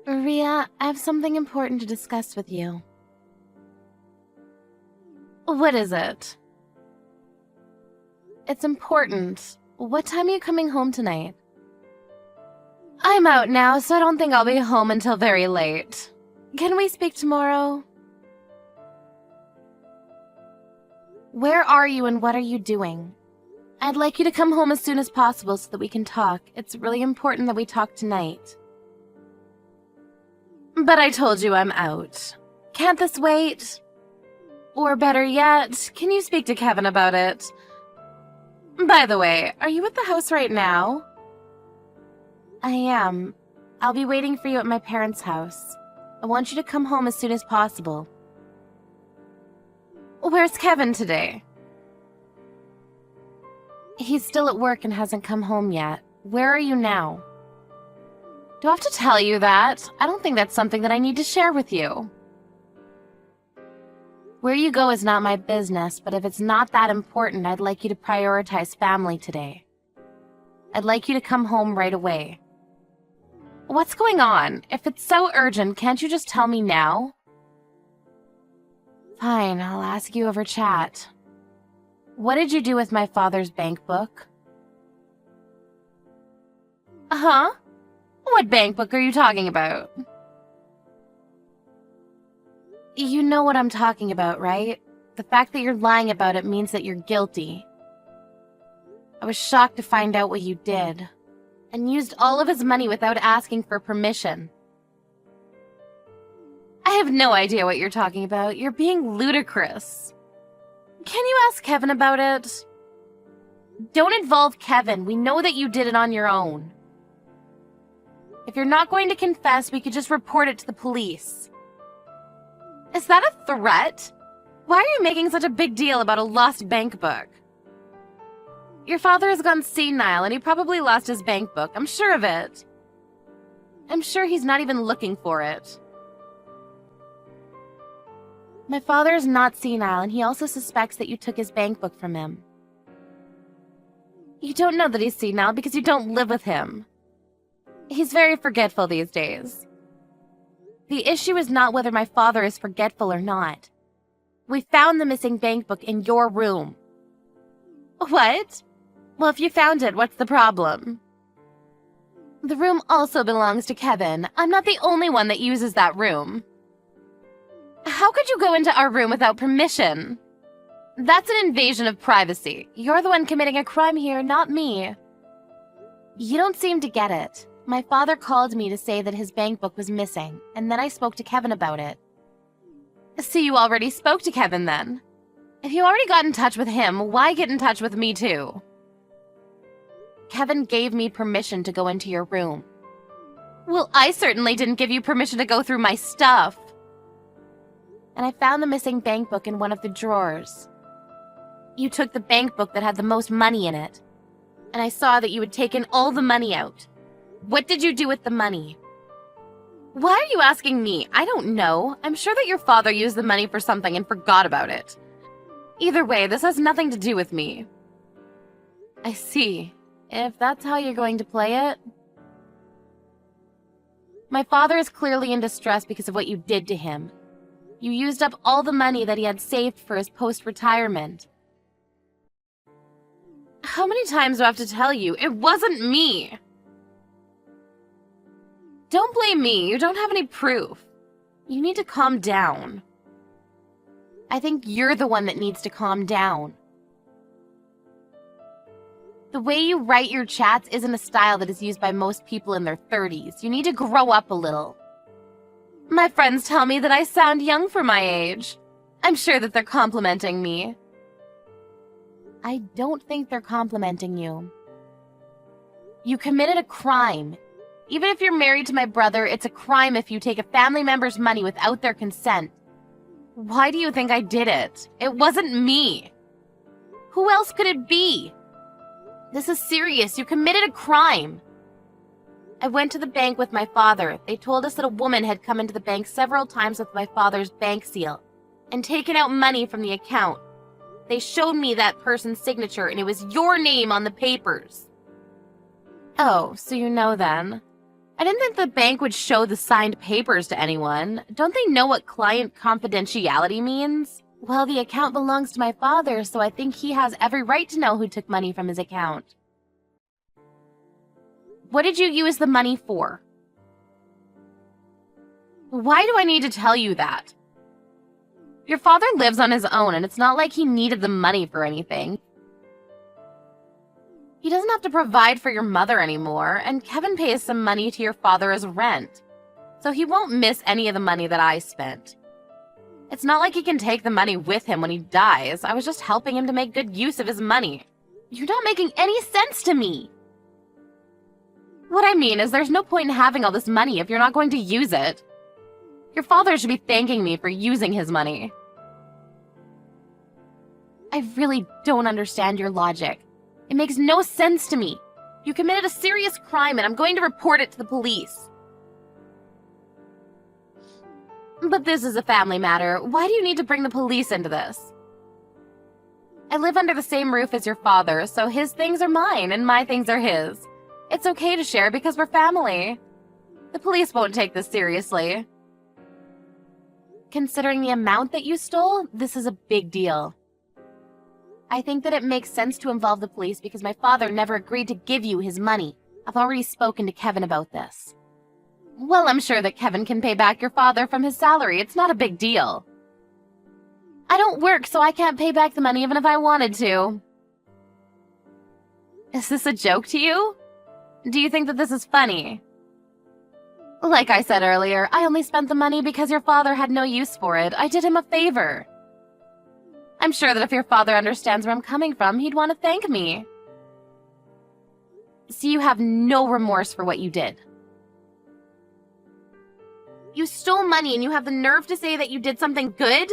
Ria, I have something important to discuss with you. What is it? It's important. What time are you coming home tonight? I'm out now, so I don't think I'll be home until very late. Can we speak tomorrow? Where are you and what are you doing? I'd like you to come home as soon as possible so that we can talk. It's really important that we talk tonight. But I told you I'm out. Can't this wait? Or better yet, can you speak to Kevin about it? By the way, are you at the house right now? I am. I'll be waiting for you at my parents' house. I want you to come home as soon as possible. Where's Kevin today? He's still at work and hasn't come home yet. Where are you now? Do I have to tell you that? I don't think that's something that I need to share with you. Where you go is not my business, but if it's not that important, I'd like you to prioritize family today. I'd like you to come home right away. What's going on? If it's so urgent, can't you just tell me now? Fine, I'll ask you over chat. What did you do with my father's bank book? Huh? What bank book are you talking about? You know what I'm talking about, right? The fact that you're lying about it means that you're guilty. I was shocked to find out what you did, and used all of his money without asking for permission. I have no idea what you're talking about. You're being ludicrous. Can you ask Kevin about it? Don't involve Kevin. We know that you did it on your own. If you're not going to confess, we could just report it to the police. Is that a threat? Why are you making such a big deal about a lost bank book? Your father has gone senile and he probably lost his bank book. I'm sure of it. I'm sure he's not even looking for it. My father is not senile and he also suspects that you took his bank book from him. You don't know that he's senile because you don't live with him. He's very forgetful these days. The issue is not whether my father is forgetful or not. We found the missing bank book in your room. What? Well, if you found it, what's the problem? The room also belongs to Kevin. I'm not the only one that uses that room. How could you go into our room without permission? That's an invasion of privacy. You're the one committing a crime here, not me. You don't seem to get it. My father called me to say that his bank book was missing, and then I spoke to Kevin about it. So you already spoke to Kevin then? If you already got in touch with him, why get in touch with me too? Kevin gave me permission to go into your room. Well, I certainly didn't give you permission to go through my stuff. And I found the missing bank book in one of the drawers. You took the bank book that had the most money in it, and I saw that you had taken all the money out. What did you do with the money? Why are you asking me? I don't know. I'm sure that your father used the money for something and forgot about it. Either way, this has nothing to do with me. I see. If that's how you're going to play it. My father is clearly in distress because of what you did to him. You used up all the money that he had saved for his post-retirement. How many times do I have to tell you? It wasn't me! Don't blame me. You don't have any proof. You need to calm down. I think you're the one that needs to calm down. The way you write your chats isn't a style that is used by most people in their 30s. You need to grow up a little. My friends tell me that I sound young for my age. I'm sure that they're complimenting me. I don't think they're complimenting you. You committed a crime. Even if you're married to my brother, it's a crime if you take a family member's money without their consent. Why do you think I did it? It wasn't me. Who else could it be? This is serious. You committed a crime. I went to the bank with my father. They told us that a woman had come into the bank several times with my father's bank seal and taken out money from the account. They showed me that person's signature and it was your name on the papers. Oh, so you know then. I didn't think the bank would show the signed papers to anyone. Don't they know what client confidentiality means? Well, the account belongs to my father, so I think he has every right to know who took money from his account. What did you use the money for? Why do I need to tell you that? Your father lives on his own, and it's not like he needed the money for anything. He doesn't have to provide for your mother anymore, and Kevin pays some money to your father as rent, so he won't miss any of the money that I spent. It's not like he can take the money with him when he dies. I was just helping him to make good use of his money. You're not making any sense to me. What I mean is there's no point in having all this money if you're not going to use it. Your father should be thanking me for using his money. I really don't understand your logic. It makes no sense to me. You committed a serious crime and I'm going to report it to the police. But this is a family matter. Why do you need to bring the police into this? I live under the same roof as your father, so his things are mine and my things are his. It's okay to share because we're family. The police won't take this seriously. Considering the amount that you stole, this is a big deal. I think that it makes sense to involve the police because my father never agreed to give you his money. I've already spoken to Kevin about this. Well, I'm sure that Kevin can pay back your father from his salary. It's not a big deal. I don't work, so I can't pay back the money even if I wanted to. Is this a joke to you? Do you think that this is funny? Like I said earlier, I only spent the money because your father had no use for it. I did him a favor. I'm sure that if your father understands where I'm coming from, he'd want to thank me. So you have no remorse for what you did. You stole money and you have the nerve to say that you did something good?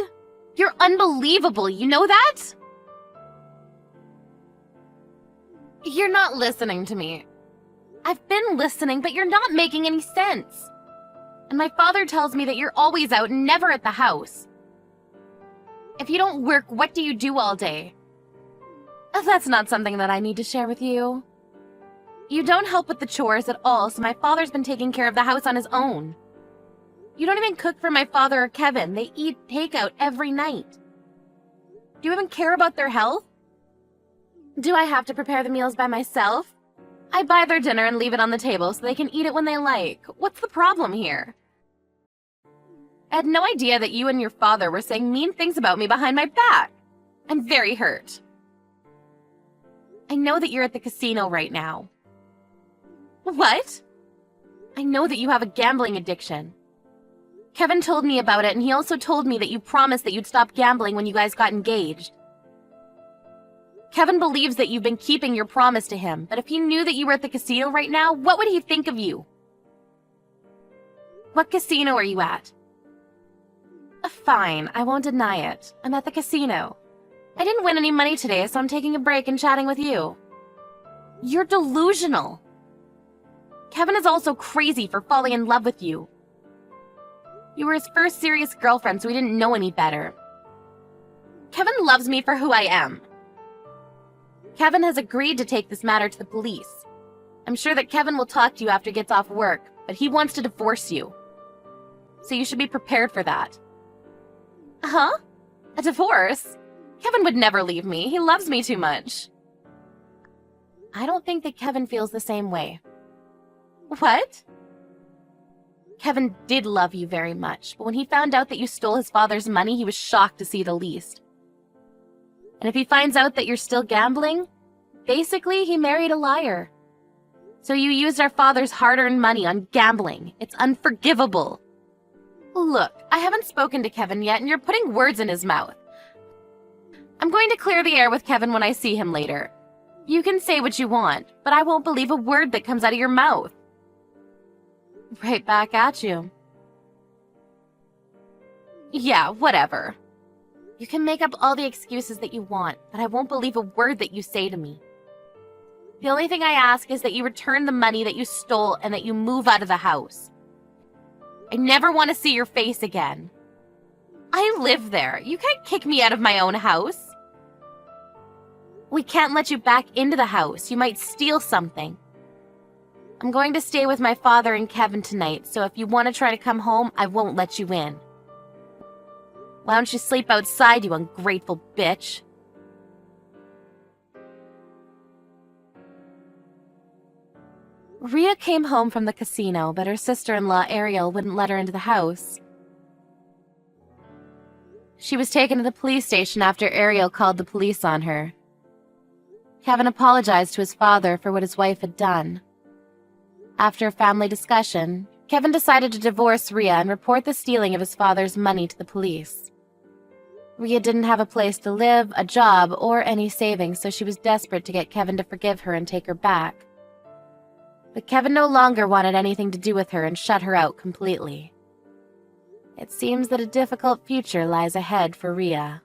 You're unbelievable, you know that? You're not listening to me. I've been listening, but you're not making any sense. And my father tells me that you're always out and never at the house. If you don't work, what do you do all day? That's not something that I need to share with you. You don't help with the chores at all, so my father's been taking care of the house on his own. You don't even cook for my father or Kevin. They eat takeout every night. Do you even care about their health? Do I have to prepare the meals by myself? I buy their dinner and leave it on the table so they can eat it when they like. What's the problem here? I had no idea that you and your father were saying mean things about me behind my back. I'm very hurt. I know that you're at the casino right now. What? I know that you have a gambling addiction. Kevin told me about it, and he also told me that you promised that you'd stop gambling when you guys got engaged. Kevin believes that you've been keeping your promise to him, but if he knew that you were at the casino right now, what would he think of you? What casino are you at? Fine, I won't deny it. I'm at the casino. I didn't win any money today, so I'm taking a break and chatting with you. You're delusional. Kevin is also crazy for falling in love with you. You were his first serious girlfriend, so he didn't know any better. Kevin loves me for who I am. Kevin has agreed to take this matter to the police. I'm sure that Kevin will talk to you after he gets off work, but he wants to divorce you. So you should be prepared for that. Huh? A divorce? Kevin would never leave me. He loves me too much. I don't think that Kevin feels the same way. What? Kevin did love you very much, but when he found out that you stole his father's money, he was shocked to see the least. And if he finds out that you're still gambling, basically he married a liar. So you used our father's hard-earned money on gambling. It's unforgivable. Look, I haven't spoken to Kevin yet, and you're putting words in his mouth. I'm going to clear the air with Kevin when I see him later. You can say what you want, but I won't believe a word that comes out of your mouth. Right back at you. Yeah, whatever. You can make up all the excuses that you want, but I won't believe a word that you say to me. The only thing I ask is that you return the money that you stole and that you move out of the house. I never want to see your face again. I live there. You can't kick me out of my own house. We can't let you back into the house. You might steal something. I'm going to stay with my father and Kevin tonight, so if you want to try to come home, I won't let you in. Why don't you sleep outside, you ungrateful bitch? Rhea came home from the casino, but her sister-in-law Ariel wouldn't let her into the house. She was taken to the police station after Ariel called the police on her. Kevin apologized to his father for what his wife had done. After a family discussion, Kevin decided to divorce Rhea and report the stealing of his father's money to the police. Rhea didn't have a place to live, a job, or any savings, so she was desperate to get Kevin to forgive her and take her back. But Kevin no longer wanted anything to do with her and shut her out completely. It seems that a difficult future lies ahead for Rhea.